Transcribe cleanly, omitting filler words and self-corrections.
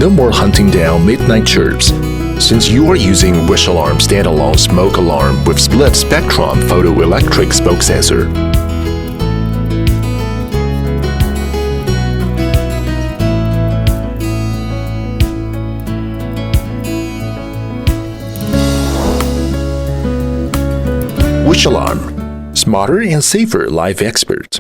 No more hunting down midnight chirps. Since you are using Wisualarm Standalone smoke alarm with split spectrum photoelectric smoke sensor. Wisualarm, smarter and safer life expert.